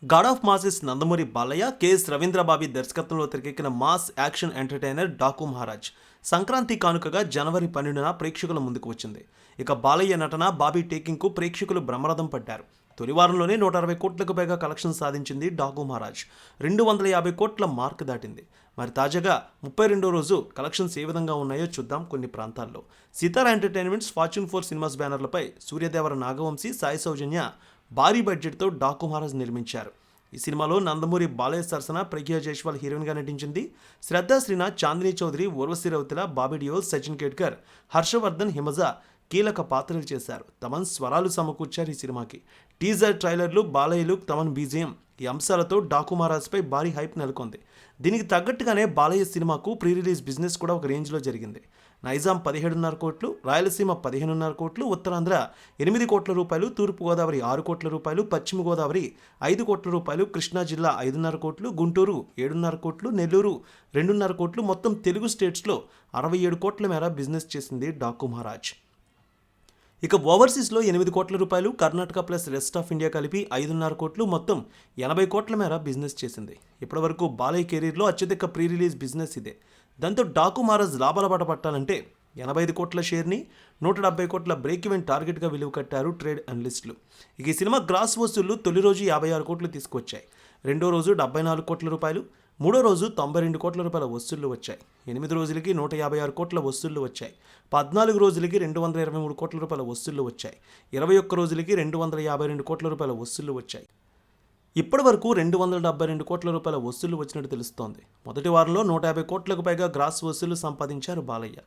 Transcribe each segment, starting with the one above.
God of masses Nandamuri Balayya K S రవీంద్రబాబి దర్శకత్వంలో తెరకెక్కిన mass action entertainer Daaku Maharaj Sankranti కానుకగా జనవరి 12న ప్రేక్షకుల ముందుకు వచ్చింది. ఇక బాలయ్య నటన, బాబీ టేకింగ్కు ప్రేక్షకులు బ్రహ్మరథం పట్టారు. తొలి వారంలోనే 160 కోట్లకు పైగా కలెక్షన్ సాధించింది డాకు మహారాజ్. 250 కోట్ల మార్క్ దాటింది. మరి తాజాగా 32వ రోజు కలెక్షన్స్ ఏ విధంగా ఉన్నాయో చూద్దాం. కొన్ని ప్రాంతాల్లో సితారా ఎంటర్టైన్మెంట్స్, ఫార్చ్యూన్ 4 సినిమాస్ బ్యానర్లపై సూర్యదేవర నాగవంశీ, సాయి సౌజన్య భారీ బడ్జెట్తో డాకు మహారాజ్ నిర్మించారు. ఈ సినిమాలో నందమూరి బాలయ్య సరసన ప్రగ్యా జైస్వాల్ హీరోయిన్గా నటించింది. శ్రద్ధా శ్రీనాథ్, చాందినీ చౌదరి, ఊర్వశి రౌతెల, బాబీ డియోల్, సచిన్ కేట్కర్, హర్షవర్ధన్, హిమజ కీలక పాత్రలు చేశారు. తమన్ స్వరాలు సమకూర్చారు ఈ సినిమాకి. టీజర్, ట్రైలర్లు, బాలయ్య లుక్, తమన్ బీజిఎం ఈ అంశాలతో డాకు మహారాజ్పై భారీ హైప్ నెలకొంది. దీనికి తగ్గట్టుగానే బాలయ్య సినిమాకు ప్రీ రిలీజ్ బిజినెస్ కూడా ఒక రేంజ్లో జరిగింది. నైజాం 17.5 కోట్లు, రాయలసీమ 15.5 కోట్లు, ఉత్తరాంధ్ర 8 కోట్ల రూపాయలు, తూర్పుగోదావరి 6 కోట్ల రూపాయలు, పశ్చిమ గోదావరి 5 కోట్ల రూపాయలు, కృష్ణా జిల్లా 5.5 కోట్లు, గుంటూరు 7.5 కోట్లు, నెల్లూరు 2.5 కోట్లు, మొత్తం తెలుగు స్టేట్స్లో 67 కోట్ల మేర బిజినెస్ చేసింది డాకు మహారాజ్. ఇక ఓవర్సీస్లో 8 కోట్ల రూపాయలు, Karnataka plus rest of India కలిపి 5.5 కోట్లు, మొత్తం 80 కోట్ల మేర బిజినెస్ చేసింది. ఇప్పటివరకు బాలయ్య కెరీర్లో అత్యధిక ప్రీ రిలీజ్ బిజినెస్ ఇదే. దాంతో డాకు మహారాజ్ లాభాల బాట పట్టాలంటే 85 కోట్ల షేర్ని 170 కోట్ల బ్రేక్ ఈవెన్ టార్గెట్గా విలువ కట్టారు ట్రేడ్ అనలిస్టులు. ఇక ఈ సినిమా గ్రాస్ వసూళ్లు తొలి రోజు 56 కోట్లు తీసుకొచ్చాయి. రెండో రోజు 74 కోట్ల రూపాయలు, మూడో రోజు 92 కోట్ల రూపాయల వసూళ్లు వచ్చాయి. 8 రోజులకి 156 కోట్ల వసూళ్లు వచ్చాయి. 14 రోజులకి 223 కోట్ల రూపాయల వసూళ్లు వచ్చాయి. 21 రోజులకి 252 కోట్ల రూపాయల వసూళ్లు వచ్చాయి. ఇప్పటి వరకు 272 కోట్ల రూపాయల వసూళ్లు వచ్చినట్టు తెలుస్తోంది. మొదటి వారంలో 150 కోట్లకు పైగా గ్రాస్ వసూళ్లు సంపాదించారు బాలయ్య.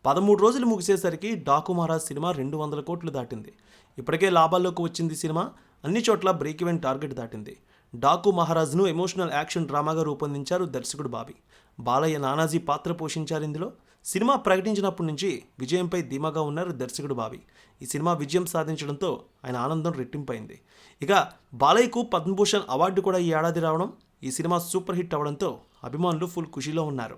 13 రోజులు ముగిసేసరికి డాకు మహారాజ్ సినిమా 200 కోట్లు దాటింది. ఇప్పటికే లాభాల్లోకి వచ్చింది సినిమా. అన్ని చోట్ల బ్రేక్ ఈవెన్ టార్గెట్ దాటింది. డాకు మహారాజ్ను ఎమోషనల్ యాక్షన్ డ్రామాగా రూపొందించారు దర్శకుడు బాబీ. బాలయ్య నానాజీ పాత్ర పోషించారు ఇందులో. సినిమా ప్రకటించినప్పటి నుంచి విజయంపై ధీమాగా ఉన్నారు దర్శకుడు బాబీ. ఈ సినిమా విజయం సాధించడంతో ఆయన ఆనందం రెట్టింపైంది. ఇక బాలయ్యకు పద్మభూషణ్ అవార్డు కూడా ఈ ఏడాది రావడం, ఈ సినిమా సూపర్ హిట్ అవడంతో అభిమానులు ఫుల్ ఖుషీలో ఉన్నారు.